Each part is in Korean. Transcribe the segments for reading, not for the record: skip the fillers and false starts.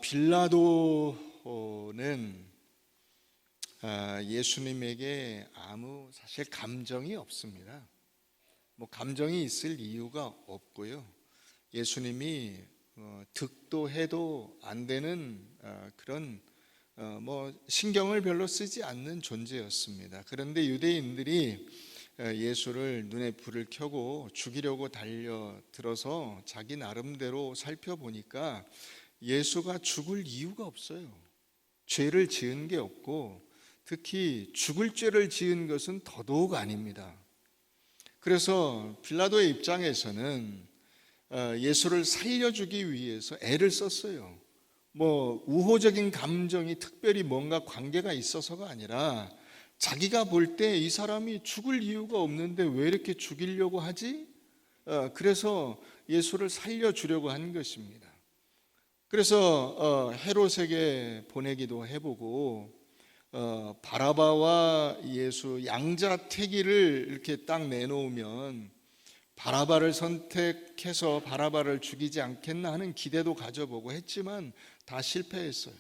빌라도는 예수님에게 아무 사실 감정이 없습니다. 감정이 있을 이유가 없고요. 예수님이 득도 해도 안 되는 그런 신경을 별로 쓰지 않는 존재였습니다. 그런데 유대인들이 예수를 눈에 불을 켜고 죽이려고 달려들어서 자기 나름대로 살펴보니까 예수가 죽을 이유가 없어요. 죄를 지은 게 없고 특히 죽을 죄를 지은 것은 더더욱 아닙니다. 그래서 빌라도의 입장에서는 예수를 살려주기 위해서 애를 썼어요. 우호적인 감정이 특별히 뭔가 관계가 있어서가 아니라 자기가 볼 때 이 사람이 죽을 이유가 없는데 왜 이렇게 죽이려고 하지? 그래서 예수를 살려주려고 한 것입니다. 그래서 헤롯에게 보내기도 해보고 바라바와 예수 양자택일을 이렇게 딱 내놓으면 바라바를 선택해서 바라바를 죽이지 않겠나 하는 기대도 가져보고 했지만 다 실패했어요.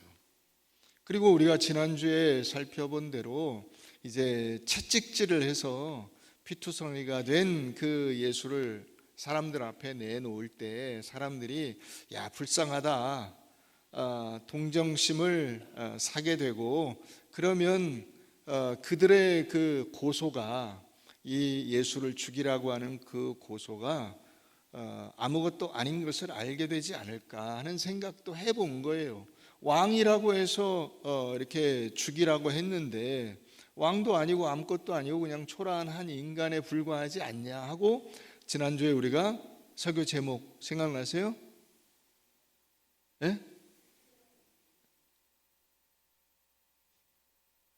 그리고 우리가 지난주에 살펴본 대로 이제 채찍질을 해서 피투성이가 된 그 예수를 사람들 앞에 내놓을 때 사람들이 야 불쌍하다, 동정심을 사게 되고 그러면 그들의 그 고소가 이 예수를 죽이라고 하는 그 고소가 아무것도 아닌 것을 알게 되지 않을까 하는 생각도 해본 거예요. 왕이라고 해서 이렇게 죽이라고 했는데 왕도 아니고 아무것도 아니고 그냥 초라한 한 인간에 불과하지 않냐 하고 지난주에 우리가 설교 제목 생각나세요? 네?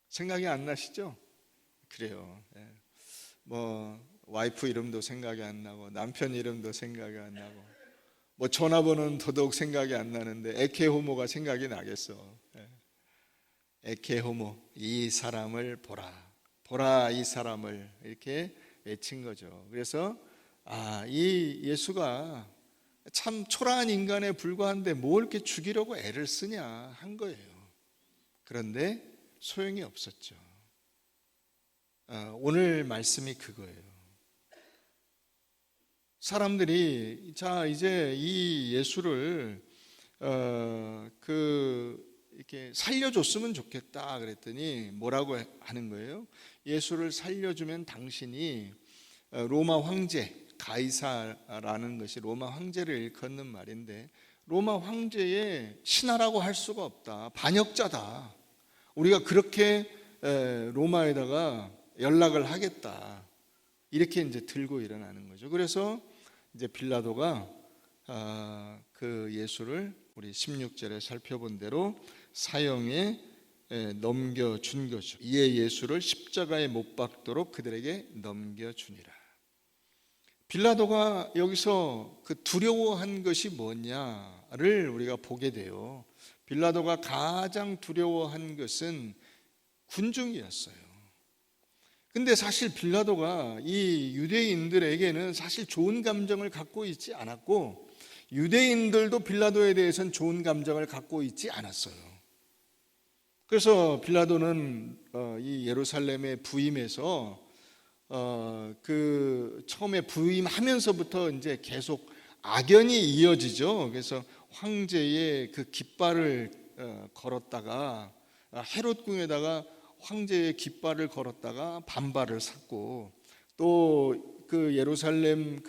생각이 안 나시죠? 그래요. 네. 와이프 이름도 생각이 안 나고 남편 이름도 생각이 안 나고 전화번호는 더더욱 생각이 안 나는데 에케호모가 생각이 나겠어. 네. 에케호모, 이 사람을 보라 이 사람을 이렇게 외친 거죠. 그래서 이 예수가 참 초라한 인간에 불과한데 뭘 이렇게 죽이려고 애를 쓰냐 한 거예요. 그런데 소용이 없었죠. 오늘 말씀이 그거예요. 사람들이 이제 이 예수를 이렇게 살려줬으면 좋겠다 그랬더니 뭐라고 하는 거예요? 예수를 살려주면 당신이 로마 황제 가이사라는 것이 로마 황제를 일컫는 말인데 로마 황제의 신하라고 할 수가 없다. 반역자다. 우리가 그렇게 로마에다가 연락을 하겠다. 이렇게 이제 들고 일어나는 거죠. 그래서 이제 빌라도가 그 예수를 우리 16절에 살펴본 대로 사형에 넘겨준 거죠. 이에 예수를 십자가에 못 박도록 그들에게 넘겨주니라. 빌라도가 여기서 그 두려워한 것이 뭐냐를 우리가 보게 돼요. 빌라도가 가장 두려워한 것은 군중이었어요. 근데 사실 빌라도가 이 유대인들에게는 사실 좋은 감정을 갖고 있지 않았고 유대인들도 빌라도에 대해서는 좋은 감정을 갖고 있지 않았어요. 그래서 빌라도는 이 예루살렘에 부임해서 그 처음에 부임하면서부터 이제 계속 악연이 이어지죠. 그래서 황제의 그 깃발을 걸었다가 헤롯 궁에다가 황제의 깃발을 걸었다가 반발을 샀고 또 그 예루살렘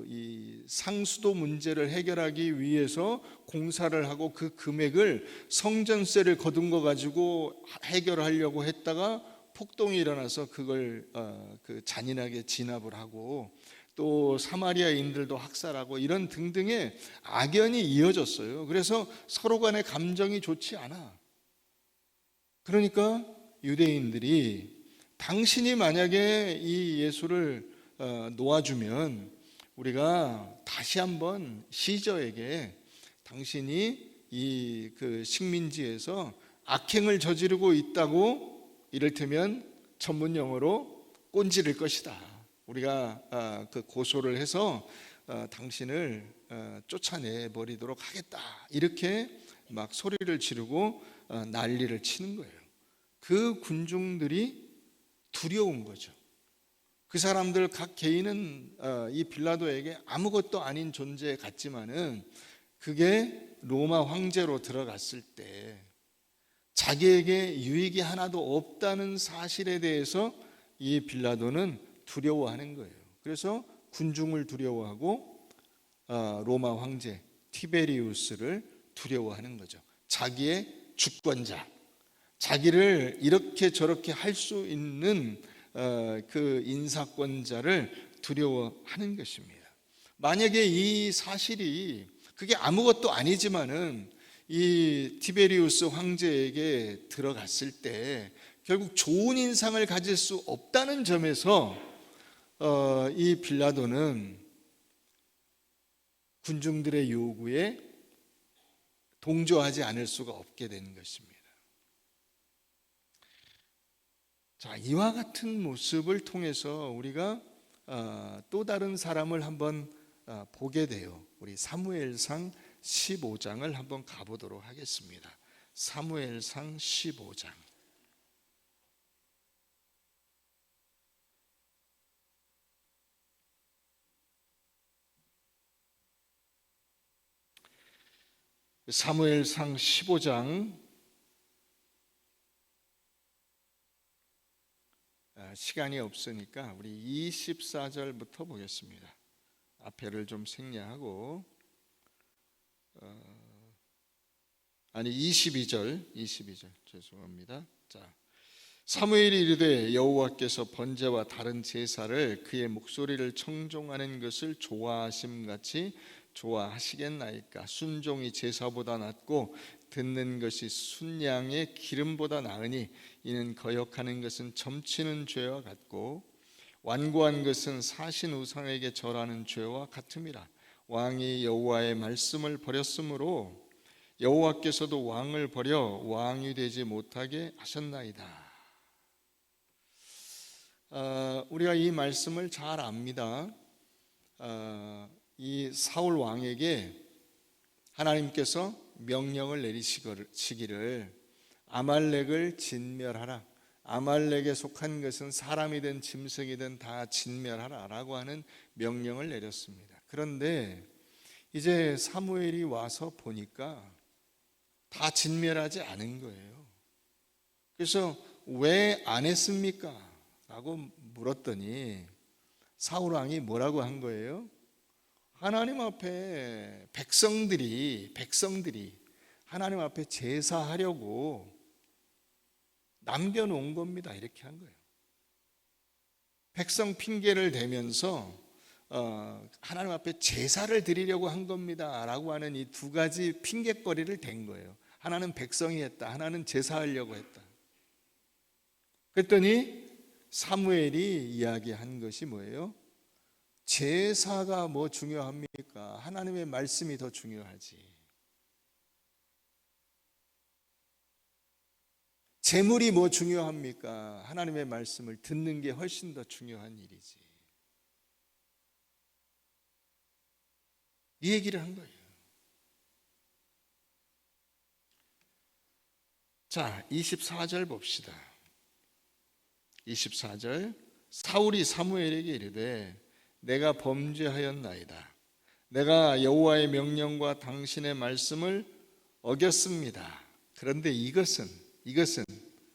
이 상수도 문제를 해결하기 위해서 공사를 하고 그 금액을 성전세를 거둔 거 가지고 해결하려고 했다가 폭동이 일어나서 그걸 잔인하게 진압을 하고 또 사마리아인들도 학살하고 이런 등등의 악연이 이어졌어요. 그래서 서로 간의 감정이 좋지 않아. 그러니까 유대인들이 당신이 만약에 이 예수를 놓아주면 우리가 다시 한번 시저에게 당신이 이 그 식민지에서 악행을 저지르고 있다고 이를테면 전문 용어로 꼰지를 것이다. 우리가 그 고소를 해서 당신을 쫓아내 버리도록 하겠다. 이렇게 막 소리를 지르고 난리를 치는 거예요. 그 군중들이 두려운 거죠. 그 사람들 각 개인은 이 빌라도에게 아무것도 아닌 존재 같지만은 그게 로마 황제로 들어갔을 때 자기에게 유익이 하나도 없다는 사실에 대해서 이 빌라도는 두려워하는 거예요. 그래서 군중을 두려워하고 로마 황제 티베리우스를 두려워하는 거죠. 자기의 주권자, 자기를 이렇게 저렇게 할 수 있는 그 인사권자를 두려워하는 것입니다. 만약에 이 사실이 그게 아무것도 아니지만은 이 티베리우스 황제에게 들어갔을 때 결국 좋은 인상을 가질 수 없다는 점에서 이 빌라도는 군중들의 요구에 동조하지 않을 수가 없게 된 것입니다. 자, 이와 같은 모습을 통해서 우리가 또 다른 사람을 한번 보게 돼요. 우리 사무엘상 15장을 한번 가보도록 하겠습니다. 사무엘상 15장. 사무엘상 15장 시간이 없으니까 우리 24절부터 보겠습니다. 앞에를 좀 생략하고 22절 죄송합니다. 자, 사무엘이 이르되 여호와께서 번제와 다른 제사를 그의 목소리를 청종하는 것을 좋아하심 같이 좋아하시겠나이까? 순종이 제사보다 낫고 듣는 것이 순양의 기름보다 나으니 이는 거역하는 것은 점치는 죄와 같고 완고한 것은 사신 우상에게 절하는 죄와 같음이라. 왕이 여호와의 말씀을 버렸으므로 여호와께서도 왕을 버려 왕이 되지 못하게 하셨나이다. 우리가 이 말씀을 잘 압니다. 이 사울 왕에게 하나님께서 명령을 내리시기를 아말렉을 진멸하라. 아말렉에 속한 것은 사람이든 짐승이든 다 진멸하라 라고 하는 명령을 내렸습니다. 그런데 이제 사무엘이 와서 보니까 다 진멸하지 않은 거예요. 그래서 왜 안 했습니까? 라고 물었더니 사울 왕이 뭐라고 한 거예요? 하나님 앞에 백성들이 하나님 앞에 제사하려고 남겨놓은 겁니다. 이렇게 한 거예요. 백성 핑계를 대면서 하나님 앞에 제사를 드리려고 한 겁니다 라고 하는 이 두 가지 핑계거리를 댄 거예요. 하나는 백성이 했다, 하나는 제사하려고 했다. 그랬더니 사무엘이 이야기한 것이 뭐예요? 제사가 뭐 중요합니까? 하나님의 말씀이 더 중요하지. 재물이 뭐 중요합니까? 하나님의 말씀을 듣는 게 훨씬 더 중요한 일이지. 이 얘기를 한 거예요. 자, 24절 봅시다. 24절. 사울이 사무엘에게 이르되 내가 범죄하였나이다. 내가 여호와의 명령과 당신의 말씀을 어겼습니다. 그런데 이것은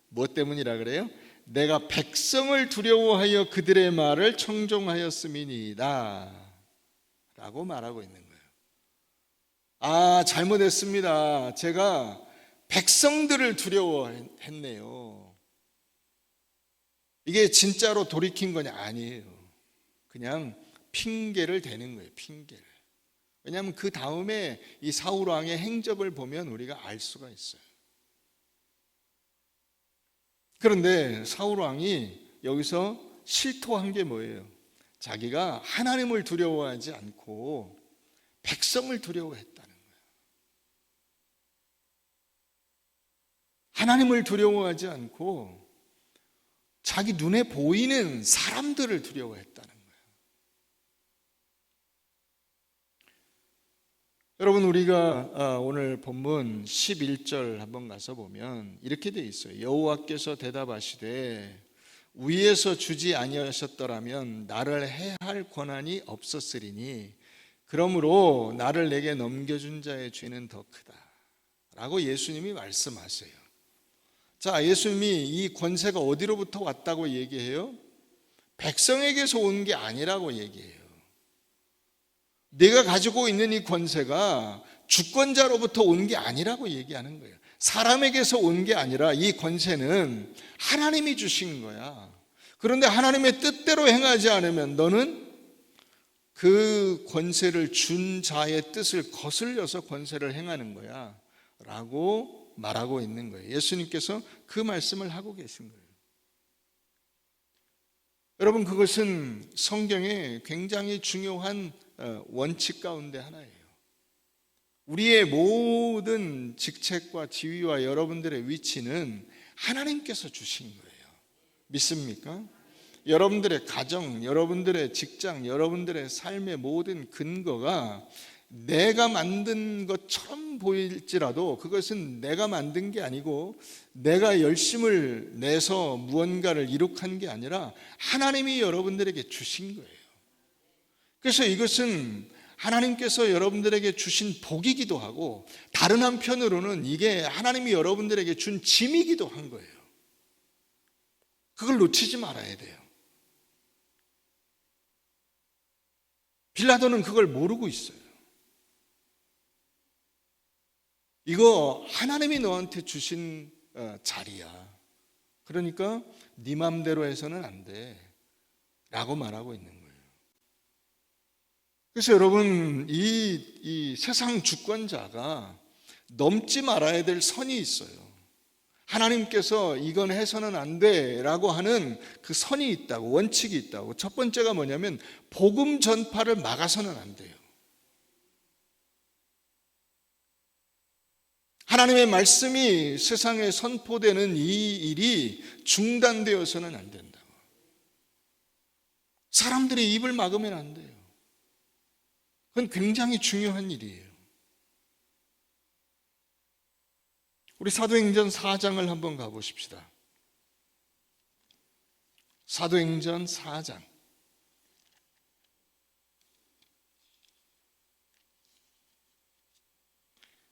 무엇 때문이라 그래요? 내가 백성을 두려워하여 그들의 말을 청종하였음이니이다 라고 말하고 있는 거예요. 아, 잘못했습니다. 제가 백성들을 두려워했네요. 이게 진짜로 돌이킨 거냐? 아니에요. 그냥 핑계를 대는 거예요. 핑계를. 왜냐하면 그 다음에 이 사울 왕의 행적을 보면 우리가 알 수가 있어요. 그런데 사울 왕이 여기서 실토한 게 뭐예요? 자기가 하나님을 두려워하지 않고 백성을 두려워했다는 거예요. 하나님을 두려워하지 않고 자기 눈에 보이는 사람들을 두려워했다는 거예요. 여러분, 우리가 오늘 본문 11절 한번 가서 보면 이렇게 돼 있어요. 여호와께서 대답하시되 위에서 주지 아니하셨더라면 나를 해할 권한이 없었으리니 그러므로 나를 내게 넘겨준 자의 죄는 더 크다 라고 예수님이 말씀하세요. 자, 예수님이 이 권세가 어디로부터 왔다고 얘기해요? 백성에게서 온 게 아니라고 얘기해요. 내가 가지고 있는 이 권세가 주권자로부터 온 게 아니라고 얘기하는 거예요. 사람에게서 온 게 아니라 이 권세는 하나님이 주신 거야. 그런데 하나님의 뜻대로 행하지 않으면 너는 그 권세를 준 자의 뜻을 거슬려서 권세를 행하는 거야 라고 말하고 있는 거예요. 예수님께서 그 말씀을 하고 계신 거예요. 여러분, 그것은 성경에 굉장히 중요한 원칙 가운데 하나예요. 우리의 모든 직책과 지위와 여러분들의 위치는 하나님께서 주신 거예요. 믿습니까? 여러분들의 가정, 여러분들의 직장, 여러분들의 삶의 모든 근거가 내가 만든 것처럼 보일지라도 그것은 내가 만든 게 아니고 내가 열심을 내서 무언가를 이룩한 게 아니라 하나님이 여러분들에게 주신 거예요. 그래서 이것은 하나님께서 여러분들에게 주신 복이기도 하고 다른 한편으로는 이게 하나님이 여러분들에게 준 짐이기도 한 거예요. 그걸 놓치지 말아야 돼요. 빌라도는 그걸 모르고 있어요. 이거 하나님이 너한테 주신 자리야. 그러니까 네 맘대로 해서는 안 돼 라고 말하고 있는 거예요. 그래서 여러분, 이 세상 주권자가 넘지 말아야 될 선이 있어요. 하나님께서 이건 해서는 안 돼 라고 하는 그 선이 있다고, 원칙이 있다고. 첫 번째가 뭐냐면 복음 전파를 막아서는 안 돼요. 하나님의 말씀이 세상에 선포되는 이 일이 중단되어서는 안 된다고. 사람들이 입을 막으면 안 돼요. 그건 굉장히 중요한 일이에요. 우리 사도행전 4장을 한번 가보십시다. 사도행전 4장.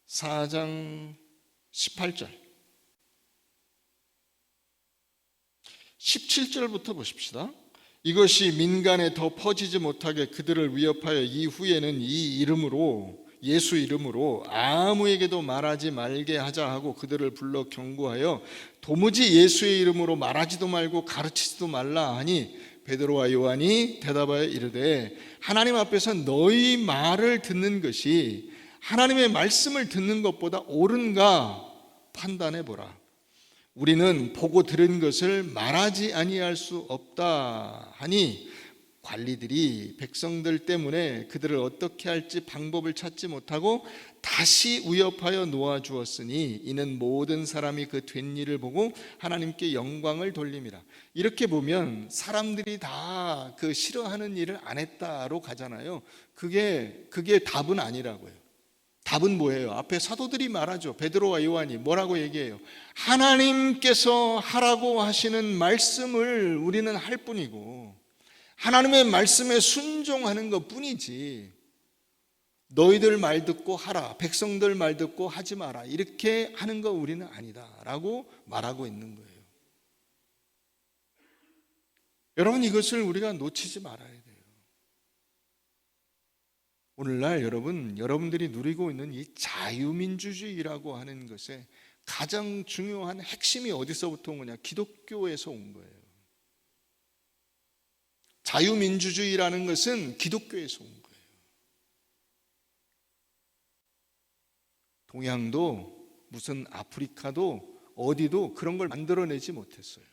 4장 18절 17절부터 보십시다. 이것이 민간에 더 퍼지지 못하게 그들을 위협하여 이후에는 이 이름으로, 예수 이름으로 아무에게도 말하지 말게 하자 하고 그들을 불러 경고하여 도무지 예수의 이름으로 말하지도 말고 가르치지도 말라 하니 베드로와 요한이 대답하여 이르되 하나님 앞에서 너희 말을 듣는 것이 하나님의 말씀을 듣는 것보다 옳은가 판단해 보라. 우리는 보고 들은 것을 말하지 아니할 수 없다 하니 관리들이 백성들 때문에 그들을 어떻게 할지 방법을 찾지 못하고 다시 위협하여 놓아주었으니 이는 모든 사람이 그 된 일을 보고 하나님께 영광을 돌림이라. 이렇게 보면 사람들이 다 그 싫어하는 일을 안 했다로 가잖아요. 그게 답은 아니라고요. 답은 뭐예요? 앞에 사도들이 말하죠. 베드로와 요한이 뭐라고 얘기해요? 하나님께서 하라고 하시는 말씀을 우리는 할 뿐이고 하나님의 말씀에 순종하는 것 뿐이지 너희들 말 듣고 하라, 백성들 말 듣고 하지 마라 이렇게 하는 거 우리는 아니다 라고 말하고 있는 거예요. 여러분, 이것을 우리가 놓치지 말아야 돼요. 오늘날 여러분들이 누리고 있는 이 자유민주주의라고 하는 것에 가장 중요한 핵심이 어디서부터 온 거냐? 기독교에서 온 거예요. 자유민주주의라는 것은 기독교에서 온 거예요. 동양도 무슨 아프리카도 어디도 그런 걸 만들어내지 못했어요.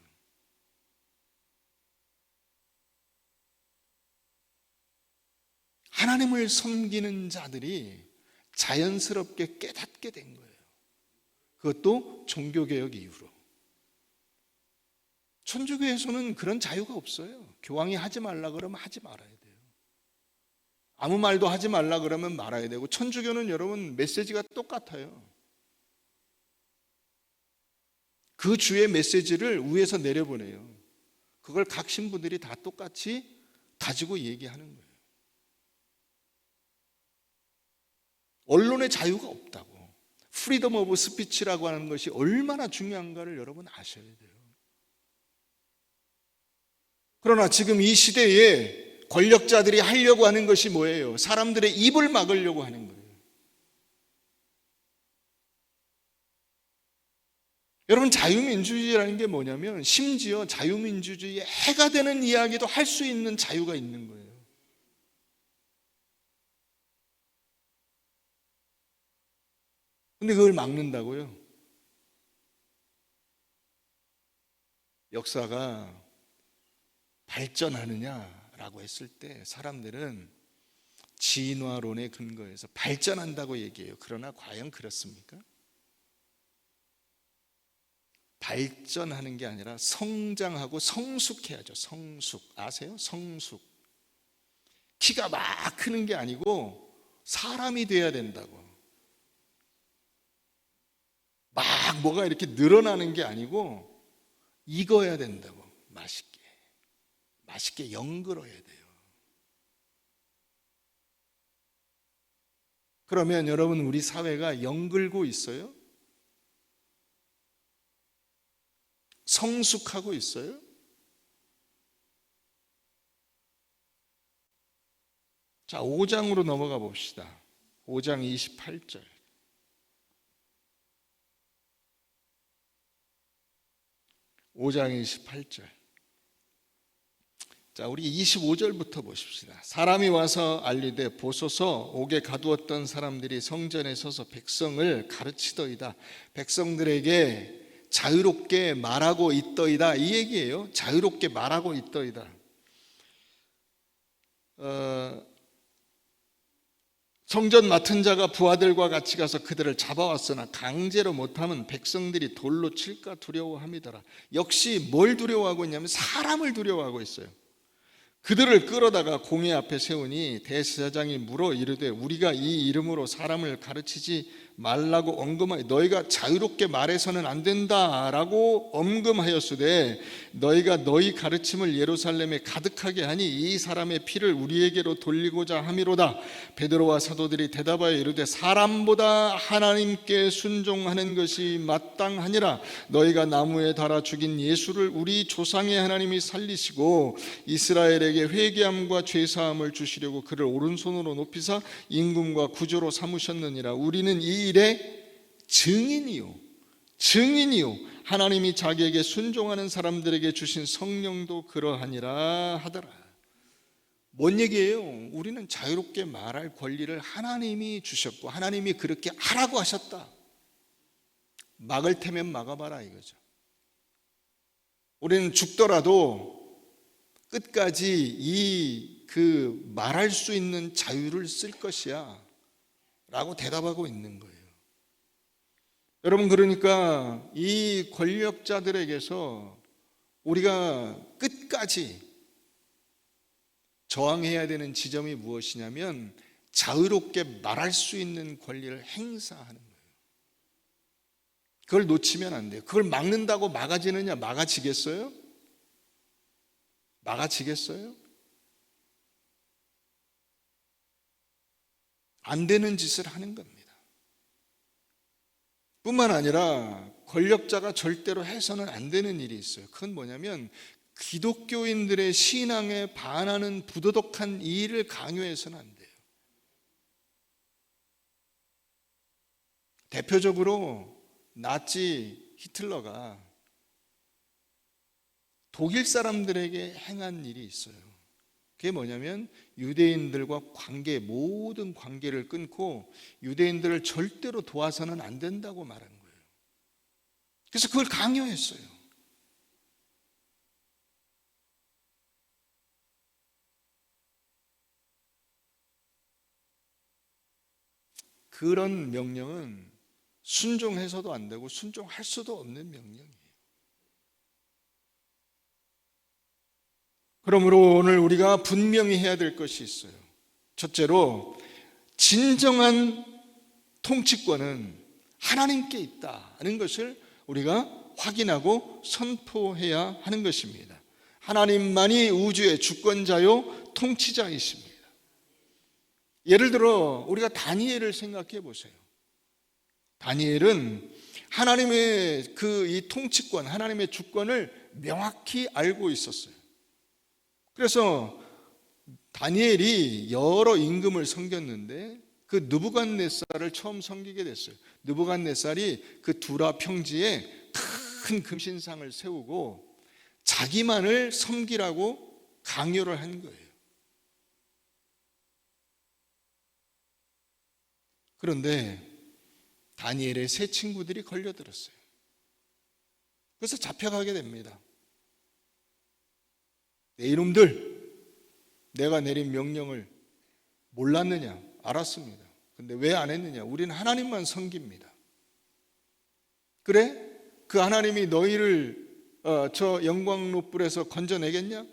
하나님을 섬기는 자들이 자연스럽게 깨닫게 된 거예요. 그것도 종교개혁 이후로. 천주교에서는 그런 자유가 없어요. 교황이 하지 말라 그러면 하지 말아야 돼요. 아무 말도 하지 말라 그러면 말아야 되고, 천주교는 여러분 메시지가 똑같아요. 그 주의 메시지를 위에서 내려보내요. 그걸 각 신부들이 다 똑같이 가지고 얘기하는 거예요. 언론의 자유가 없다고. 프리덤 오브 스피치라고 하는 것이 얼마나 중요한가를 여러분 아셔야 돼요. 그러나 지금 이 시대에 권력자들이 하려고 하는 것이 뭐예요? 사람들의 입을 막으려고 하는 거예요. 여러분, 자유민주주의라는 게 뭐냐면 심지어 자유민주주의에 해가 되는 이야기도 할 수 있는 자유가 있는 거예요. 근데 그걸 막는다고요? 역사가 발전하느냐라고 했을 때 사람들은 진화론에 근거해서 발전한다고 얘기해요. 그러나 과연 그렇습니까? 발전하는 게 아니라 성장하고 성숙해야죠. 성숙. 아세요? 성숙. 키가 막 크는 게 아니고 사람이 돼야 된다고. 막 뭐가 이렇게 늘어나는 게 아니고 익어야 된다고. 맛있게 연글어야 돼요. 그러면 여러분, 우리 사회가 연글고 있어요? 성숙하고 있어요? 자, 5장으로 넘어가 봅시다. 5장 28절. 5장 28절. 자, 우리 25절부터 보십시다. 사람이 와서 알리되 보소서, 옥에 가두었던 사람들이 성전에 서서 백성을 가르치더이다. 백성들에게 자유롭게 말하고 있더이다, 이 얘기예요. 자유롭게 말하고 있더이다. 성전 맡은 자가 부하들과 같이 가서 그들을 잡아왔으나 강제로 못하면 백성들이 돌로 칠까 두려워함이더라. 역시 뭘 두려워하고 있냐면 사람을 두려워하고 있어요. 그들을 끌어다가 공회 앞에 세우니 대제사장이 물어 이르되 우리가 이 이름으로 사람을 가르치지 말라고 엄금하여 너희가 자유롭게 말해서는 안 된다라고 엄금하였으되 너희가 너희 가르침을 예루살렘에 가득하게 하니 이 사람의 피를 우리에게로 돌리고자 함이로다. 베드로와 사도들이 대답하여 이르되 사람보다 하나님께 순종하는 것이 마땅하니라. 너희가 나무에 달아 죽인 예수를 우리 조상의 하나님이 살리시고 이스라엘에게 회개함과 죄사함을 주시려고 그를 오른손으로 높이사 임금과 구주로 삼으셨느니라. 우리는 이 일의 증인이요 하나님이 자기에게 순종하는 사람들에게 주신 성령도 그러하니라 하더라. 뭔 얘기예요? 우리는 자유롭게 말할 권리를 하나님이 주셨고 하나님이 그렇게 하라고 하셨다. 막을 테면 막아봐라 이거죠. 우리는 죽더라도 끝까지 말할 수 있는 자유를 쓸 것이야 라고 대답하고 있는 거예요. 여러분, 그러니까 이 권력자들에게서 우리가 끝까지 저항해야 되는 지점이 무엇이냐면 자유롭게 말할 수 있는 권리를 행사하는 거예요. 그걸 놓치면 안 돼요. 그걸 막는다고 막아지느냐? 막아지겠어요? 막아지겠어요? 안 되는 짓을 하는 겁니다. 뿐만 아니라 권력자가 절대로 해서는 안 되는 일이 있어요. 그건 뭐냐면 기독교인들의 신앙에 반하는 부도덕한 이 일을 강요해서는 안 돼요. 대표적으로 나치 히틀러가 독일 사람들에게 행한 일이 있어요. 그게 뭐냐면 유대인들과 모든 관계를 끊고 유대인들을 절대로 도와서는 안 된다고 말한 거예요. 그래서 그걸 강요했어요. 그런 명령은 순종해서도 안 되고 순종할 수도 없는 명령이에요. 그러므로 오늘 우리가 분명히 해야 될 것이 있어요. 첫째로 진정한 통치권은 하나님께 있다는 것을 우리가 확인하고 선포해야 하는 것입니다. 하나님만이 우주의 주권자요 통치자이십니다. 예를 들어 우리가 다니엘을 생각해 보세요. 다니엘은 하나님의 이 통치권, 하나님의 주권을 명확히 알고 있었어요. 그래서 다니엘이 여러 임금을 섬겼는데 그 느부갓네살을 처음 섬기게 됐어요. 느부갓네살이 그 두라 평지에 큰 금신상을 세우고 자기만을 섬기라고 강요를 한 거예요. 그런데 다니엘의 세 친구들이 걸려들었어요. 그래서 잡혀가게 됩니다. 내 이놈들, 내가 내린 명령을 몰랐느냐? 알았습니다. 근데 왜 안 했느냐? 우리는 하나님만 섬깁니다. 그래? 그 하나님이 너희를 저 영광로불에서 건져내겠냐?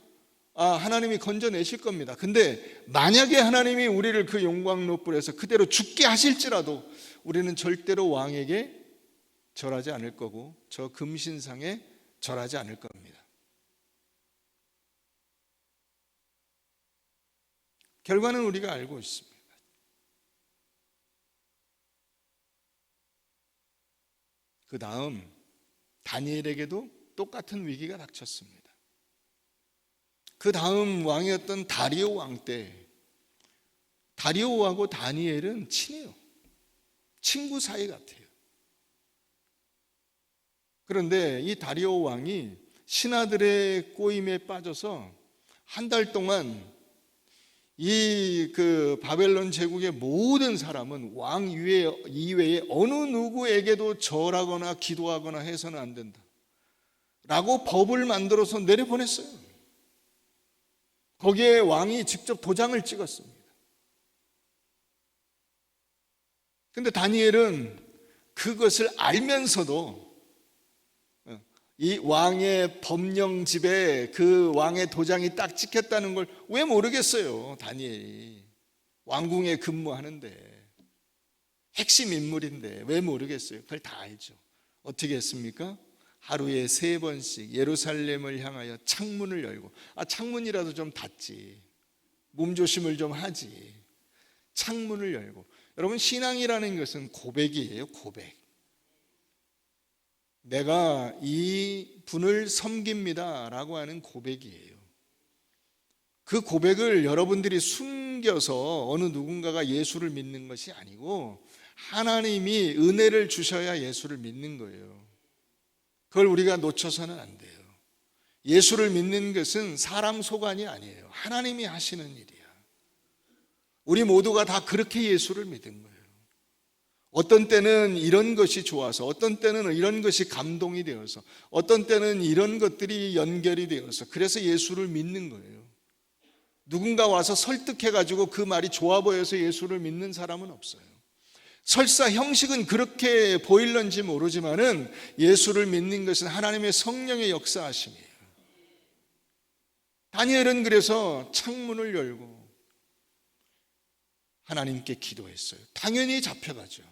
하나님이 건져내실 겁니다. 근데 만약에 하나님이 우리를 그 영광로불에서 그대로 죽게 하실지라도 우리는 절대로 왕에게 절하지 않을 거고 저 금신상에 절하지 않을 겁니다. 결과는 우리가 알고 있습니다. 그 다음 다니엘에게도 똑같은 위기가 닥쳤습니다. 그 다음 왕이었던 다리오 왕 때 다리오하고 다니엘은 친해요. 친구 사이 같아요. 그런데 이 다리오 왕이 신하들의 꼬임에 빠져서 한 달 동안 이 바벨론 제국의 모든 사람은 왕 이외에 어느 누구에게도 절하거나 기도하거나 해서는 안 된다 라고 법을 만들어서 내려보냈어요. 거기에 왕이 직접 도장을 찍었습니다. 근데 다니엘은 그것을 알면서도 이 왕의 법령집에 그 왕의 도장이 딱 찍혔다는 걸 왜 모르겠어요? 다니엘이 왕궁에 근무하는데 핵심 인물인데 왜 모르겠어요? 그걸 다 알죠. 어떻게 했습니까? 하루에 3번씩 예루살렘을 향하여 창문을 열고, 창문이라도 좀 닫지, 몸조심을 좀 하지, 창문을 열고. 여러분, 신앙이라는 것은 고백이에요. 고백. 내가 이 분을 섬깁니다 라고 하는 고백이에요. 그 고백을 여러분들이 숨겨서 어느 누군가가 예수를 믿는 것이 아니고 하나님이 은혜를 주셔야 예수를 믿는 거예요. 그걸 우리가 놓쳐서는 안 돼요. 예수를 믿는 것은 사람 소관이 아니에요. 하나님이 하시는 일이야. 우리 모두가 다 그렇게 예수를 믿은 거예요. 어떤 때는 이런 것이 좋아서, 어떤 때는 이런 것이 감동이 되어서, 어떤 때는 이런 것들이 연결이 되어서 그래서 예수를 믿는 거예요. 누군가 와서 설득해가지고 그 말이 좋아 보여서 예수를 믿는 사람은 없어요. 설사 형식은 그렇게 보일런지 모르지만은 예수를 믿는 것은 하나님의 성령의 역사하심이에요. 다니엘은 그래서 창문을 열고 하나님께 기도했어요. 당연히 잡혀가죠.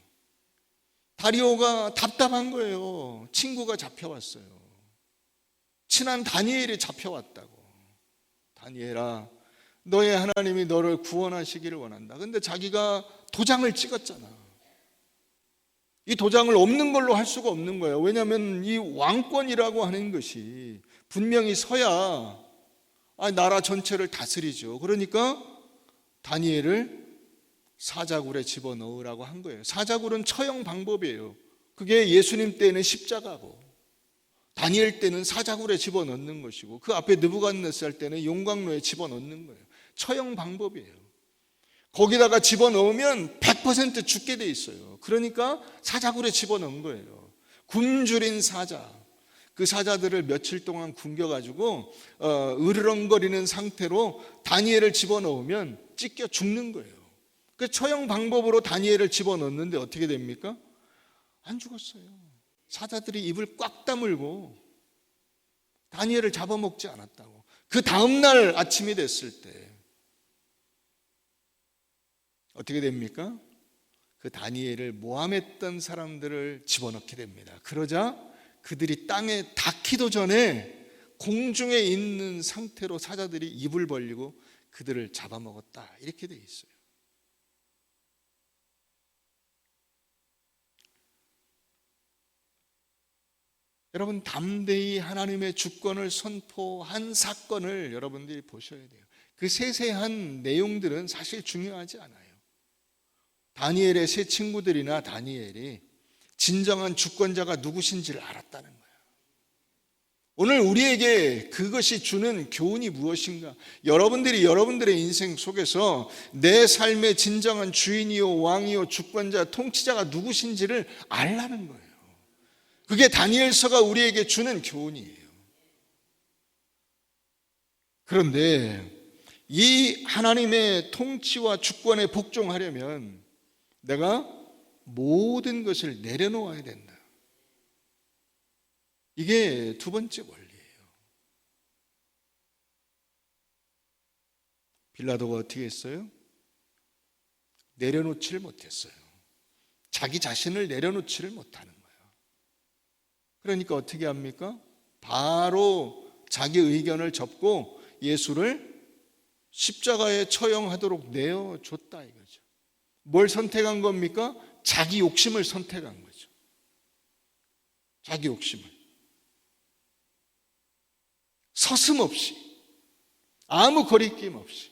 다리오가 답답한 거예요. 친구가 잡혀왔어요. 친한 다니엘이 잡혀왔다고. 다니엘아, 너의 하나님이 너를 구원하시기를 원한다. 근데 자기가 도장을 찍었잖아. 이 도장을 없는 걸로 할 수가 없는 거예요. 왜냐하면 이 왕권이라고 하는 것이 분명히 서야 나라 전체를 다스리죠. 그러니까 다니엘을 사자굴에 집어넣으라고 한 거예요. 사자굴은 처형 방법이에요. 그게 예수님 때는 십자가고 다니엘 때는 사자굴에 집어넣는 것이고 그 앞에 느부갓네살 때는 용광로에 집어넣는 거예요. 처형 방법이에요. 거기다가 집어넣으면 100% 죽게 돼 있어요. 그러니까 사자굴에 집어넣은 거예요. 굶주린 사자, 그 사자들을 며칠 동안 굶겨가지고 으르렁거리는 상태로 다니엘을 집어넣으면 찢겨 죽는 거예요. 그 처형 방법으로 다니엘을 집어넣는데 어떻게 됩니까? 안 죽었어요. 사자들이 입을 꽉 다물고 다니엘을 잡아먹지 않았다고. 그 다음날 아침이 됐을 때 어떻게 됩니까? 그 다니엘을 모함했던 사람들을 집어넣게 됩니다. 그러자 그들이 땅에 닿기도 전에 공중에 있는 상태로 사자들이 입을 벌리고 그들을 잡아먹었다, 이렇게 돼 있어요. 여러분, 담대히 하나님의 주권을 선포한 사건을 여러분들이 보셔야 돼요. 그 세세한 내용들은 사실 중요하지 않아요. 다니엘의 세 친구들이나 다니엘이 진정한 주권자가 누구신지를 알았다는 거예요. 오늘 우리에게 그것이 주는 교훈이 무엇인가? 여러분들이 여러분들의 인생 속에서 내 삶의 진정한 주인이요 왕이요 주권자 통치자가 누구신지를 알라는 거예요. 그게 다니엘서가 우리에게 주는 교훈이에요. 그런데 이 하나님의 통치와 주권에 복종하려면 내가 모든 것을 내려놓아야 된다. 이게 두 번째 원리예요. 빌라도가 어떻게 했어요? 내려놓지를 못했어요. 자기 자신을 내려놓지를 못하는 거예요. 그러니까 어떻게 합니까? 바로 자기 의견을 접고 예수를 십자가에 처형하도록 내어줬다 이거죠. 뭘 선택한 겁니까? 자기 욕심을 선택한 거죠. 자기 욕심을. 서슴없이, 아무 거리낌 없이.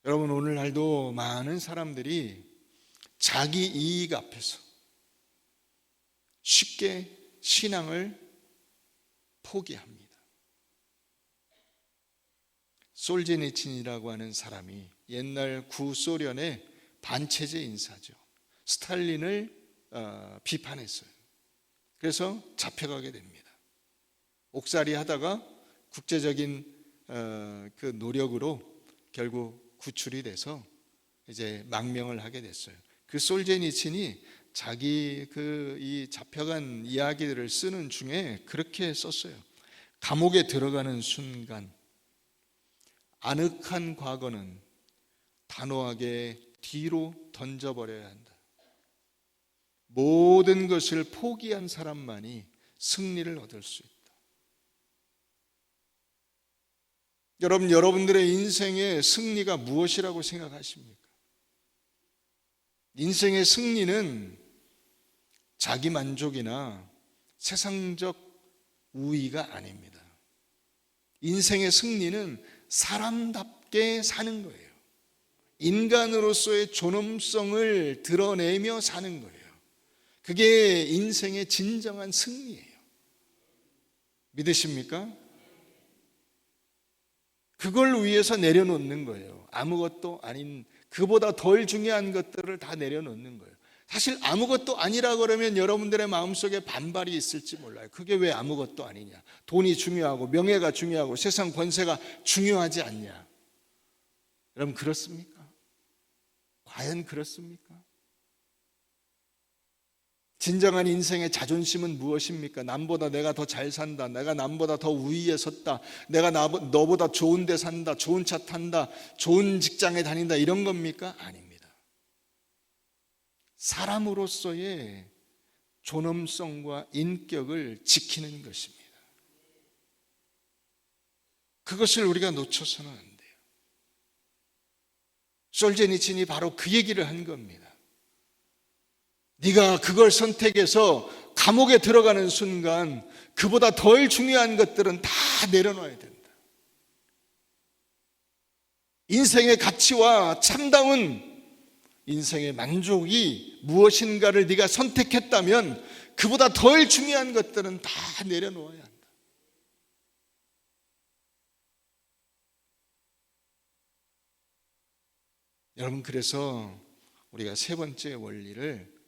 여러분, 오늘날도 많은 사람들이 자기 이익 앞에서 쉽게 신앙을 포기합니다. 솔제니친이라고 하는 사람이 옛날 구소련의 반체제 인사죠. 스탈린을 비판했어요. 그래서 잡혀가게 됩니다. 옥살이 하다가 국제적인 그 노력으로 결국 구출이 돼서 이제 망명을 하게 됐어요. 그 솔제니친이 자기 이 잡혀간 이야기들을 쓰는 중에 그렇게 썼어요. 감옥에 들어가는 순간 아늑한 과거는 단호하게 뒤로 던져버려야 한다. 모든 것을 포기한 사람만이 승리를 얻을 수 있다. 여러분, 여러분들의 인생의 승리가 무엇이라고 생각하십니까? 인생의 승리는 자기 만족이나 세상적 우위가 아닙니다. 인생의 승리는 사람답게 사는 거예요. 인간으로서의 존엄성을 드러내며 사는 거예요. 그게 인생의 진정한 승리예요. 믿으십니까? 그걸 위해서 내려놓는 거예요. 아무것도 아닌, 그보다 덜 중요한 것들을 다 내려놓는 거예요. 사실 아무것도 아니라 그러면 여러분들의 마음속에 반발이 있을지 몰라요. 그게 왜 아무것도 아니냐? 돈이 중요하고 명예가 중요하고 세상 권세가 중요하지 않냐? 여러분, 그렇습니까? 과연 그렇습니까? 진정한 인생의 자존심은 무엇입니까? 남보다 내가 더 잘 산다, 내가 남보다 더 우위에 섰다, 내가 너보다 좋은 데 산다, 좋은 차 탄다, 좋은 직장에 다닌다, 이런 겁니까? 아닙니다. 사람으로서의 존엄성과 인격을 지키는 것입니다. 그것을 우리가 놓쳐서는 안 돼요. 솔제니친이 바로 그 얘기를 한 겁니다. 네가 그걸 선택해서 감옥에 들어가는 순간 그보다 덜 중요한 것들은 다 내려놔야 된다. 인생의 가치와 참다운 인생의 만족이 무엇인가를 네가 선택했다면 그보다 덜 중요한 것들은 다 내려놓아야 한다. 여러분, 그래서 우리가 세 번째 원리를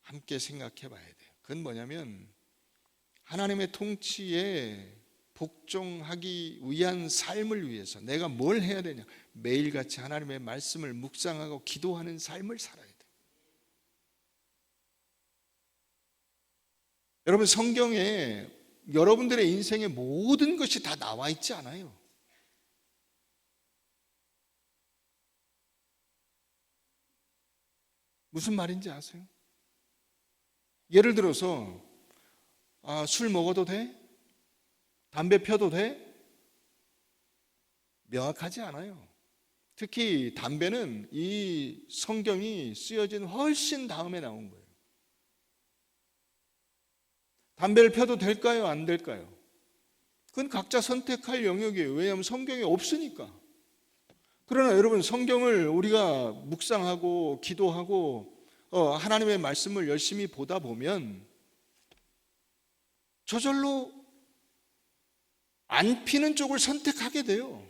함께 생각해 봐야 돼요. 그건 뭐냐면 하나님의 통치에 복종하기 위한 삶을 위해서 내가 뭘 해야 되냐? 매일같이 하나님의 말씀을 묵상하고 기도하는 삶을 살아야 돼요. 여러분, 성경에 여러분들의 인생의 모든 것이 다 나와 있지 않아요. 무슨 말인지 아세요? 예를 들어서 술 먹어도 돼? 담배 펴도 돼? 명확하지 않아요. 특히 담배는 이 성경이 쓰여진 훨씬 다음에 나온 거예요. 담배를 펴도 될까요? 안 될까요? 그건 각자 선택할 영역이에요. 왜냐하면 성경에 없으니까. 그러나 여러분, 성경을 우리가 묵상하고 기도하고 하나님의 말씀을 열심히 보다 보면 저절로 안 피는 쪽을 선택하게 돼요.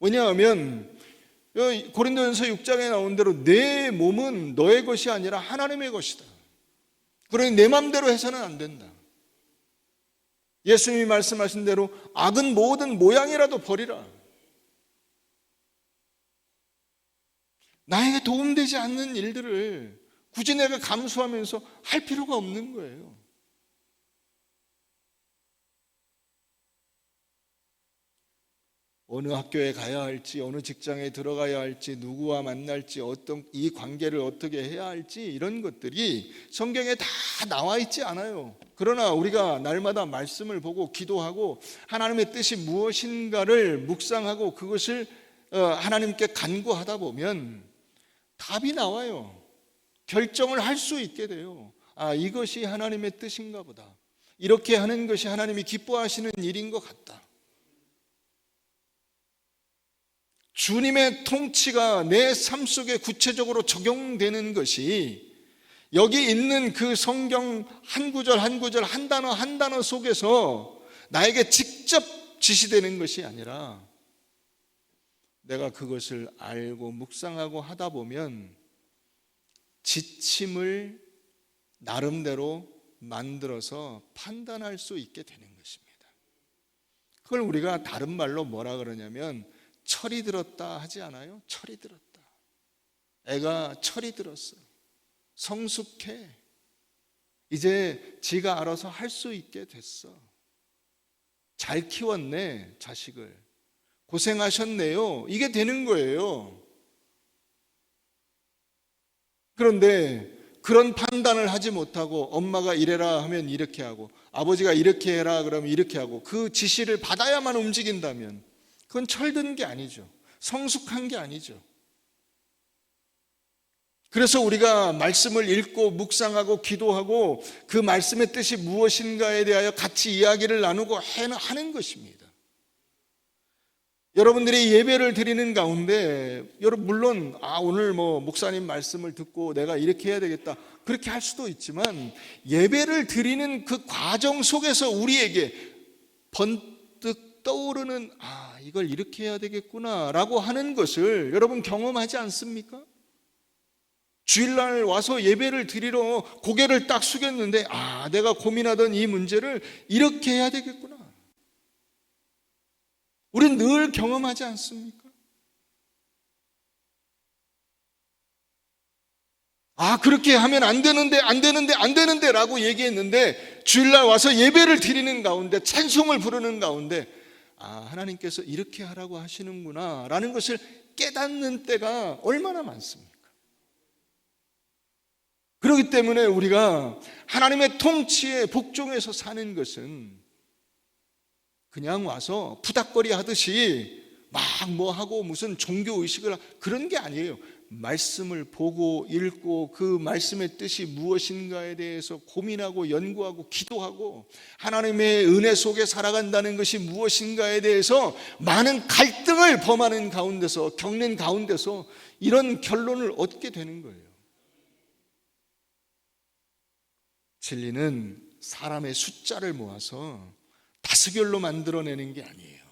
왜냐하면 고린도전서 6장에 나온 대로 내 몸은 너의 것이 아니라 하나님의 것이다. 그러니 내 마음대로 해서는 안 된다. 예수님이 말씀하신 대로 악은 모든 모양이라도 버리라. 나에게 도움되지 않는 일들을 굳이 내가 감수하면서 할 필요가 없는 거예요. 어느 학교에 가야 할지, 어느 직장에 들어가야 할지, 누구와 만날지, 이 관계를 어떻게 해야 할지, 이런 것들이 성경에 다 나와 있지 않아요. 그러나 우리가 날마다 말씀을 보고 기도하고 하나님의 뜻이 무엇인가를 묵상하고 그것을 하나님께 간구하다 보면 답이 나와요. 결정을 할 수 있게 돼요. 이것이 하나님의 뜻인가 보다. 이렇게 하는 것이 하나님이 기뻐하시는 일인 것 같다. 주님의 통치가 내 삶 속에 구체적으로 적용되는 것이 여기 있는 그 성경 한 구절 한 구절, 한 단어 한 단어 속에서 나에게 직접 지시되는 것이 아니라 내가 그것을 알고 묵상하고 하다 보면 지침을 나름대로 만들어서 판단할 수 있게 되는 것입니다. 그걸 우리가 다른 말로 뭐라 그러냐면 철이 들었다 하지 않아요? 철이 들었다. 애가 철이 들었어. 성숙해. 이제 지가 알아서 할 수 있게 됐어. 잘 키웠네, 자식을. 고생하셨네요. 이게 되는 거예요. 그런데 그런 판단을 하지 못하고 엄마가 이래라 하면 이렇게 하고 아버지가 이렇게 해라 그러면 이렇게 하고 그 지시를 받아야만 움직인다면 그건 철든 게 아니죠. 성숙한 게 아니죠. 그래서 우리가 말씀을 읽고 묵상하고 기도하고 그 말씀의 뜻이 무엇인가에 대하여 같이 이야기를 나누고 하는 것입니다. 여러분들이 예배를 드리는 가운데 물론 오늘 목사님 말씀을 듣고 내가 이렇게 해야 되겠다 그렇게 할 수도 있지만 예배를 드리는 그 과정 속에서 우리에게 번뜩 떠오르는 이걸 이렇게 해야 되겠구나 라고 하는 것을 여러분 경험하지 않습니까? 주일날 와서 예배를 드리러 고개를 딱 숙였는데 내가 고민하던 이 문제를 이렇게 해야 되겠구나. 우린 늘 경험하지 않습니까? 그렇게 하면 안 되는데 라고 얘기했는데 주일날 와서 예배를 드리는 가운데 찬송을 부르는 가운데 하나님께서 이렇게 하라고 하시는구나 라는 것을 깨닫는 때가 얼마나 많습니까? 그렇기 때문에 우리가 하나님의 통치에 복종해서 사는 것은 그냥 와서 푸닥거리 하듯이 막 하고 무슨 종교의식을 그런 게 아니에요. 말씀을 보고 읽고 그 말씀의 뜻이 무엇인가에 대해서 고민하고 연구하고 기도하고 하나님의 은혜 속에 살아간다는 것이 무엇인가에 대해서 많은 갈등을 범하는 가운데서 겪는 가운데서 이런 결론을 얻게 되는 거예요. 진리는 사람의 숫자를 모아서 다수결로 만들어내는 게 아니에요.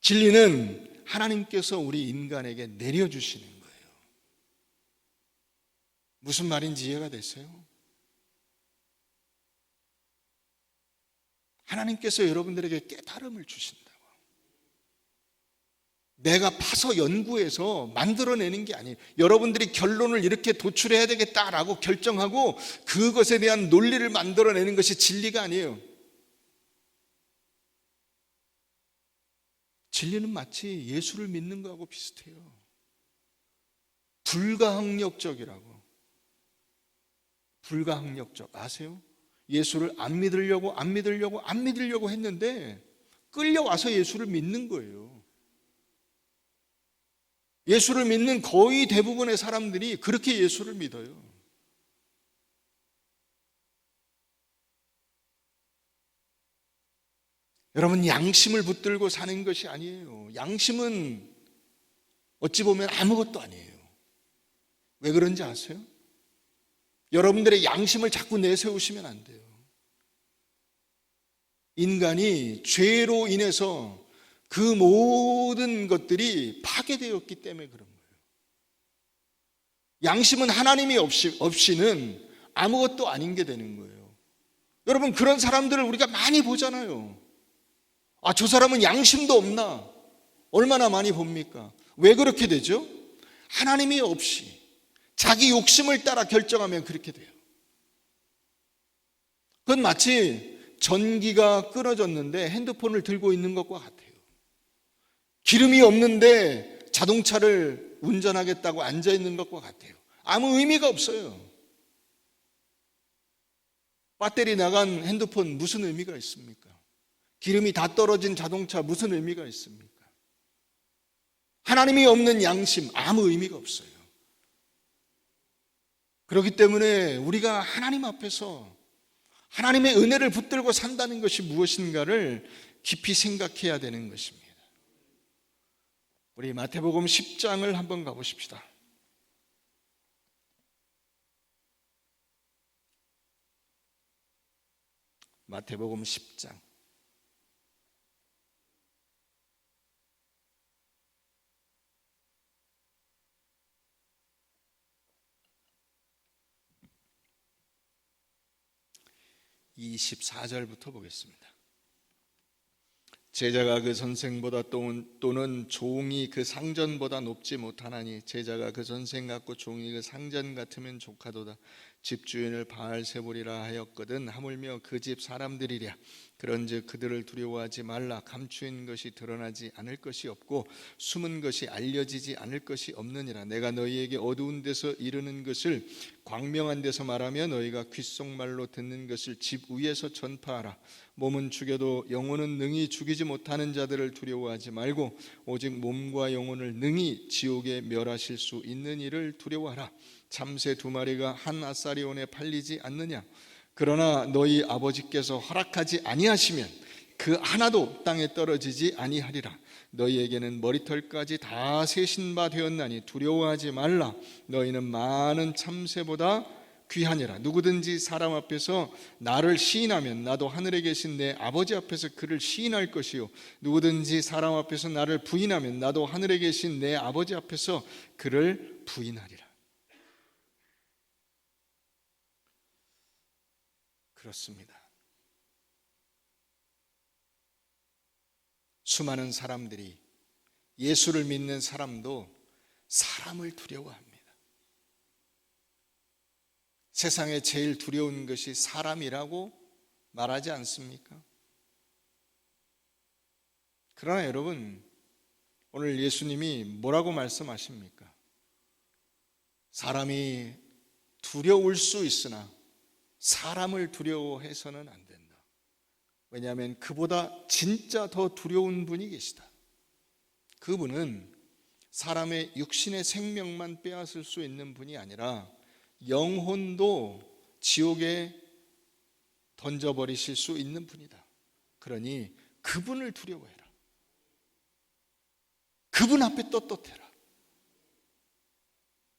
진리는 하나님께서 우리 인간에게 내려주시는 거예요. 무슨 말인지 이해가 되세요? 하나님께서 여러분들에게 깨달음을 주신다고. 내가 파서 연구해서 만들어내는 게 아니에요. 여러분들이 결론을 이렇게 도출해야 되겠다라고 결정하고 그것에 대한 논리를 만들어내는 것이 진리가 아니에요. 진리는 마치 예수를 믿는 거하고 비슷해요. 불가항력적이라고. 불가항력적. 아세요? 예수를 안 믿으려고 했는데 끌려와서 예수를 믿는 거예요. 예수를 믿는 거의 대부분의 사람들이 그렇게 예수를 믿어요. 여러분, 양심을 붙들고 사는 것이 아니에요. 양심은 어찌 보면 아무것도 아니에요. 왜 그런지 아세요? 여러분들의 양심을 자꾸 내세우시면 안 돼요. 인간이 죄로 인해서 그 모든 것들이 파괴되었기 때문에 그런 거예요. 양심은 하나님이 없이는 아무것도 아닌 게 되는 거예요. 여러분, 그런 사람들을 우리가 많이 보잖아요. 아, 저 사람은 양심도 없나? 얼마나 많이 봅니까? 왜 그렇게 되죠? 하나님이 없이 자기 욕심을 따라 결정하면 그렇게 돼요. 그건 마치 전기가 끊어졌는데 핸드폰을 들고 있는 것과 같아요. 기름이 없는데 자동차를 운전하겠다고 앉아있는 것과 같아요. 아무 의미가 없어요. 배터리 나간 핸드폰 무슨 의미가 있습니까? 기름이 다 떨어진 자동차 무슨 의미가 있습니까? 하나님이 없는 양심 아무 의미가 없어요. 그렇기 때문에 우리가 하나님 앞에서 하나님의 은혜를 붙들고 산다는 것이 무엇인가를 깊이 생각해야 되는 것입니다. 우리 마태복음 10장을 한번 가보십시다. 마태복음 10장. 이 24절부터 보겠습니다. 제자가 그 선생보다 또는 종이 그 상전보다 높지 못하나니 제자가 그 선생 같고 종이 그 상전 같으면 족하도다. 집주인을 바알세불이라 하였거든 하물며 그 집 사람들이랴. 그런즉 그들을 두려워하지 말라. 감추인 것이 드러나지 않을 것이 없고 숨은 것이 알려지지 않을 것이 없느니라. 내가 너희에게 어두운 데서 이르는 것을 광명한 데서 말하며 너희가 귓속말로 듣는 것을 집 위에서 전파하라. 몸은 죽여도 영혼은 능히 죽이지 못하는 자들을 두려워하지 말고 오직 몸과 영혼을 능히 지옥에 멸하실 수 있는 이를 두려워하라. 참새 2마리가 한 아사리온에 팔리지 않느냐? 그러나 너희 아버지께서 허락하지 아니하시면 그 하나도 땅에 떨어지지 아니하리라. 너희에게는 머리털까지 다 세신 바 되었나니 두려워하지 말라. 너희는 많은 참새보다 귀하니라. 누구든지 사람 앞에서 나를 시인하면 나도 하늘에 계신 내 아버지 앞에서 그를 시인할 것이요 누구든지 사람 앞에서 나를 부인하면 나도 하늘에 계신 내 아버지 앞에서 그를 부인하리라. 그렇습니다. 수많은 사람들이, 예수를 믿는 사람도 사람을 두려워합니다. 세상에 제일 두려운 것이 사람이라고 말하지 않습니까? 그러나 여러분, 오늘 예수님이 뭐라고 말씀하십니까? 사람이 두려울 수 있으나 사람을 두려워해서는 안 된다. 왜냐하면 그보다 진짜 더 두려운 분이 계시다. 그분은 사람의 육신의 생명만 빼앗을 수 있는 분이 아니라 영혼도 지옥에 던져버리실 수 있는 분이다. 그러니 그분을 두려워해라. 그분 앞에 떳떳해라.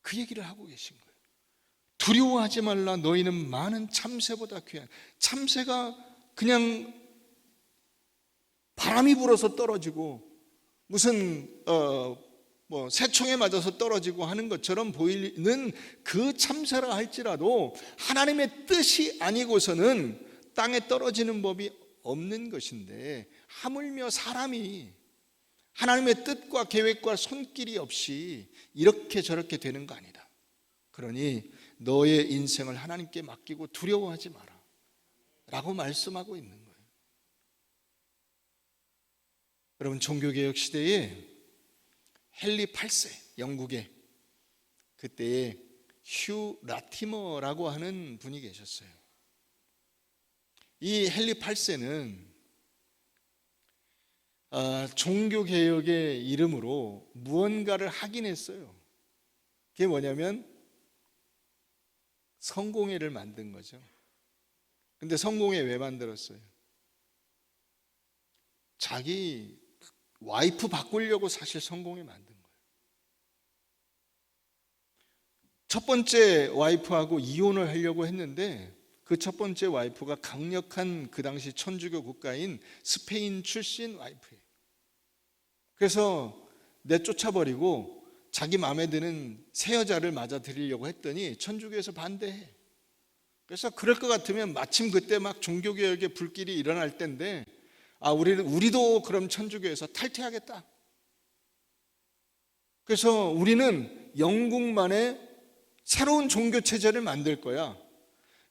그 얘기를 하고 계신 거예요. 두려워하지 말라. 너희는 많은 참새보다 귀한. 참새가 그냥 바람이 불어서 떨어지고 무슨 새총에 맞아서 떨어지고 하는 것처럼 보이는 그 참새라 할지라도 하나님의 뜻이 아니고서는 땅에 떨어지는 법이 없는 것인데, 하물며 사람이 하나님의 뜻과 계획과 손길이 없이 이렇게 저렇게 되는 거 아니다. 그러니 너의 인생을 하나님께 맡기고 두려워하지 마라 라고 말씀하고 있는 거예요. 여러분, 종교개혁 시대에 헨리 8세, 영국의 그때에 휴 라티머라고 하는 분이 계셨어요. 이 헨리 8세는 종교개혁의 이름으로 무언가를 하긴 했어요. 그게 뭐냐면 성공회를 만든 거죠. 근데 성공회 왜 만들었어요? 자기 와이프 바꾸려고 사실 성공회 만든 거예요. 첫 번째 와이프하고 이혼을 하려고 했는데 그 첫 번째 와이프가 강력한 그 당시 천주교 국가인 스페인 출신 와이프예요. 그래서 내쫓아버리고 자기 마음에 드는 새 여자를 맞아들이려고 했더니 천주교에서 반대해. 그래서 그럴 것 같으면 마침 그때 막 종교개혁의 불길이 일어날 때인데 우리도 그럼 천주교에서 탈퇴하겠다. 그래서 우리는 영국만의 새로운 종교체제를 만들 거야.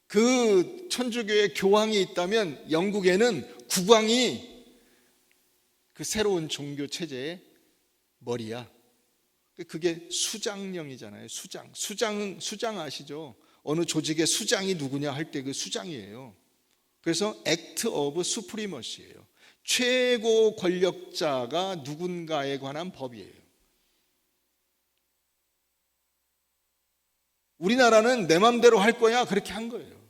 그 천주교의 교황이 있다면 영국에는 국왕이 그 새로운 종교체제의 머리야. 그게 수장령이잖아요. 수장 아시죠? 어느 조직의 수장이 누구냐 할 때 그 수장이에요. 그래서 액트 오브 수프리머시예요. 최고 권력자가 누군가에 관한 법이에요. 우리나라는 내 맘대로 할 거야 그렇게 한 거예요.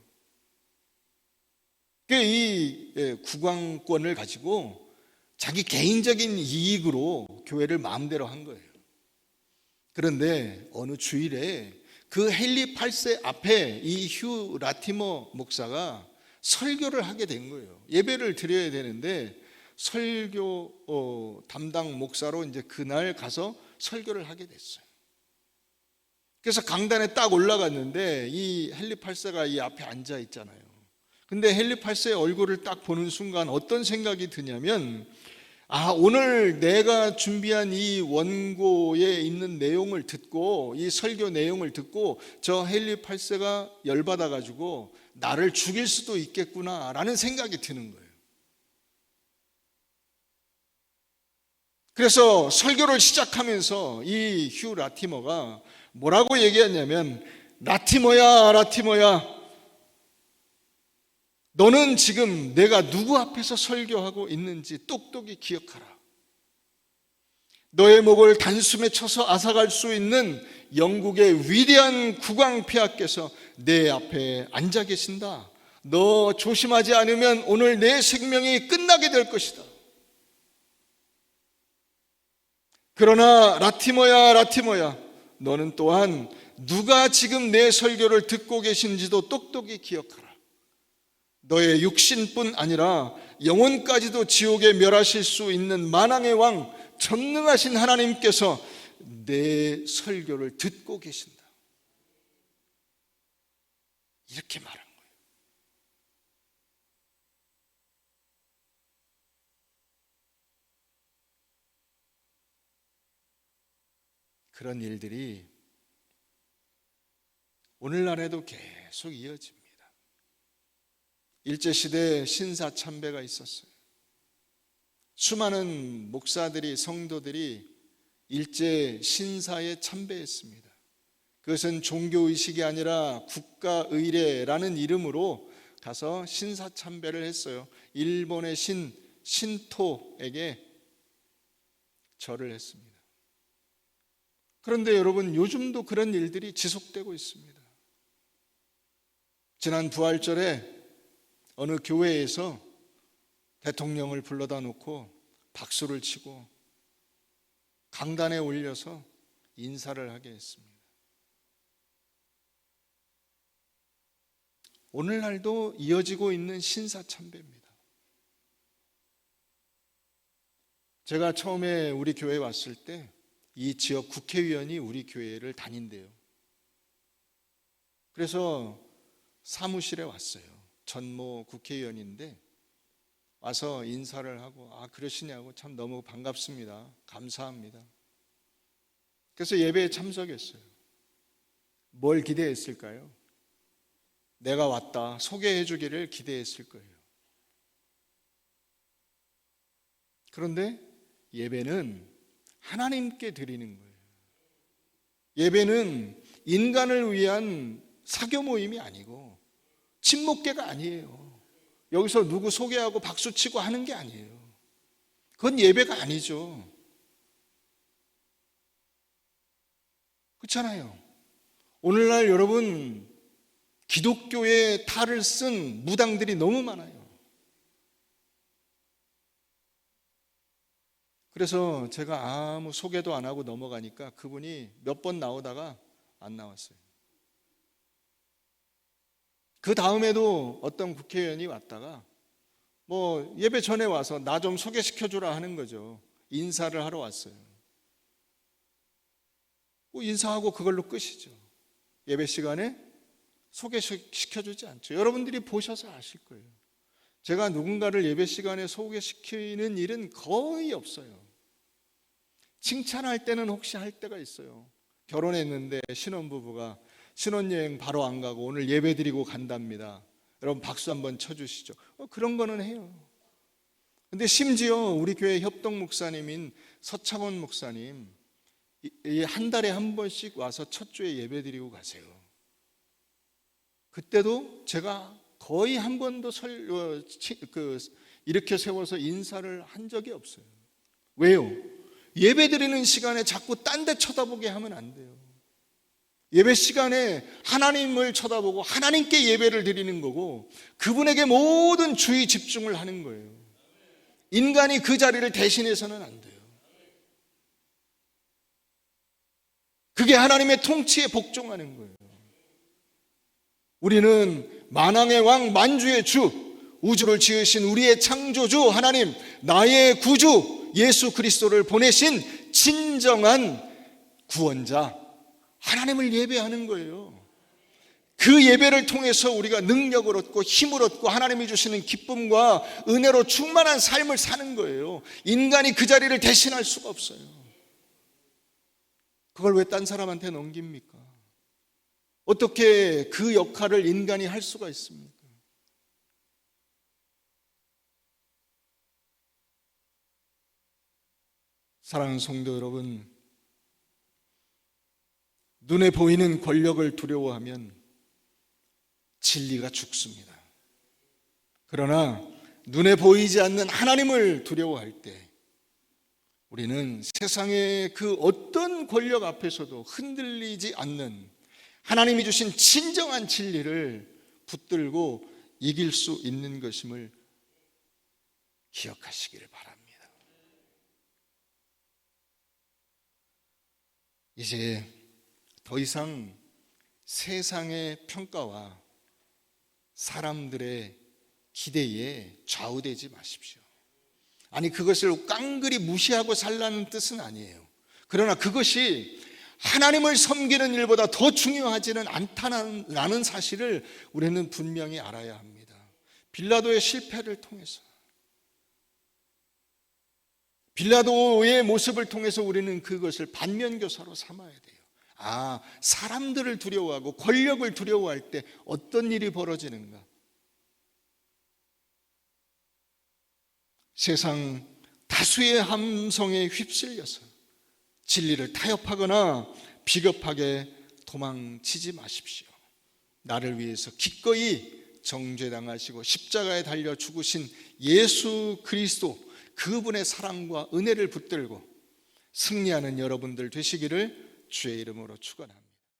이 국왕권을 가지고 자기 개인적인 이익으로 교회를 마음대로 한 거예요. 그런데 어느 주일에 그 헨리 8세 앞에 이 휴 라티머 목사가 설교를 하게 된 거예요. 예배를 드려야 되는데 설교 담당 목사로 이제 그날 가서 설교를 하게 됐어요. 그래서 강단에 딱 올라갔는데 이 헨리 8세가 이 앞에 앉아 있잖아요. 근데 헨리 8세의 얼굴을 딱 보는 순간 어떤 생각이 드냐면 오늘 내가 준비한 이 원고에 있는 내용을 듣고 이 설교 내용을 듣고 저 헨리 8세가 열받아 가지고 나를 죽일 수도 있겠구나라는 생각이 드는 거예요. 그래서 설교를 시작하면서 이 휴 라티머가 뭐라고 얘기했냐면 라티머야 너는 지금 내가 누구 앞에서 설교하고 있는지 똑똑히 기억하라. 너의 목을 단숨에 쳐서 앗아갈 수 있는 영국의 위대한 국왕 폐하께서 내 앞에 앉아 계신다. 너 조심하지 않으면 오늘 내 생명이 끝나게 될 것이다. 그러나 라티머야 너는 또한 누가 지금 내 설교를 듣고 계신지도 똑똑히 기억하라. 너의 육신뿐 아니라 영혼까지도 지옥에 멸하실 수 있는 만왕의 왕 전능하신 하나님께서 내 설교를 듣고 계신다. 이렇게 말한 거예요. 그런 일들이 오늘날에도 계속 이어집니다. 일제시대에 신사참배가 있었어요. 수많은 목사들이 성도들이 일제 신사에 참배했습니다. 그것은 종교의식이 아니라 국가의례라는 이름으로 가서 신사참배를 했어요. 일본의 신토에게 절을 했습니다. 그런데 여러분 요즘도 그런 일들이 지속되고 있습니다. 지난 부활절에 어느 교회에서 대통령을 불러다 놓고 박수를 치고 강단에 올려서 인사를 하게 했습니다. 오늘날도 이어지고 있는 신사참배입니다. 제가 처음에 우리 교회에 왔을 때 이 지역 국회의원이 우리 교회를 다닌대요. 그래서 사무실에 왔어요. 전모 국회의원인데 와서 인사를 하고 그러시냐고 참 너무 반갑습니다. 감사합니다. 그래서 예배에 참석했어요. 뭘 기대했을까요? 내가 왔다 소개해 주기를 기대했을 거예요. 그런데 예배는 하나님께 드리는 거예요. 예배는 인간을 위한 사교 모임이 아니고 친목계가 아니에요. 여기서 누구 소개하고 박수치고 하는 게 아니에요. 그건 예배가 아니죠. 그렇잖아요. 오늘날 여러분, 기독교의 탈을 쓴 무당들이 너무 많아요. 그래서 제가 아무 소개도 안 하고 넘어가니까 그분이 몇 번 나오다가 안 나왔어요. 그 다음에도 어떤 국회의원이 왔다가 뭐 예배 전에 와서 나 좀 소개시켜주라 하는 거죠. 인사를 하러 왔어요. 뭐 인사하고 그걸로 끝이죠. 예배 시간에 소개시켜주지 않죠. 여러분들이 보셔서 아실 거예요. 제가 누군가를 예배 시간에 소개시키는 일은 거의 없어요. 칭찬할 때는 혹시 할 때가 있어요. 결혼했는데 신혼부부가 신혼여행 바로 안 가고 오늘 예배 드리고 간답니다. 여러분 박수 한번 쳐주시죠. 그런 거는 해요. 근데 심지어 우리 교회 협동 목사님인 서창원 목사님 한 달에 한 번씩 와서 첫 주에 예배 드리고 가세요. 그때도 제가 거의 한 번도 이렇게 세워서 인사를 한 적이 없어요. 왜요? 예배 드리는 시간에 자꾸 딴 데 쳐다보게 하면 안 돼요. 예배 시간에 하나님을 쳐다보고 하나님께 예배를 드리는 거고 그분에게 모든 주의 집중을 하는 거예요. 인간이 그 자리를 대신해서는 안 돼요. 그게 하나님의 통치에 복종하는 거예요. 우리는 만왕의 왕 만주의 주, 우주를 지으신 우리의 창조주 하나님, 나의 구주 예수 그리스도를 보내신 진정한 구원자 하나님을 예배하는 거예요. 그 예배를 통해서 우리가 능력을 얻고 힘을 얻고 하나님이 주시는 기쁨과 은혜로 충만한 삶을 사는 거예요. 인간이 그 자리를 대신할 수가 없어요. 그걸 왜 딴 사람한테 넘깁니까? 어떻게 그 역할을 인간이 할 수가 있습니까? 사랑하는 성도 여러분, 눈에 보이는 권력을 두려워하면 진리가 죽습니다. 그러나 눈에 보이지 않는 하나님을 두려워할 때 우리는 세상의 그 어떤 권력 앞에서도 흔들리지 않는 하나님이 주신 진정한 진리를 붙들고 이길 수 있는 것임을 기억하시기를 바랍니다. 이제 더 이상 세상의 평가와 사람들의 기대에 좌우되지 마십시오. 아니, 그것을 깡그리 무시하고 살라는 뜻은 아니에요. 그러나 그것이 하나님을 섬기는 일보다 더 중요하지는 않다는 사실을 우리는 분명히 알아야 합니다. 빌라도의 실패를 통해서, 빌라도의 모습을 통해서 우리는 그것을 반면교사로 삼아야 돼요. 아, 사람들을 두려워하고 권력을 두려워할 때 어떤 일이 벌어지는가? 세상 다수의 함성에 휩쓸려서 진리를 타협하거나 비겁하게 도망치지 마십시오. 나를 위해서 기꺼이 정죄당하시고 십자가에 달려 죽으신 예수 그리스도, 그분의 사랑과 은혜를 붙들고 승리하는 여러분들 되시기를 주의 이름으로 축원합니다.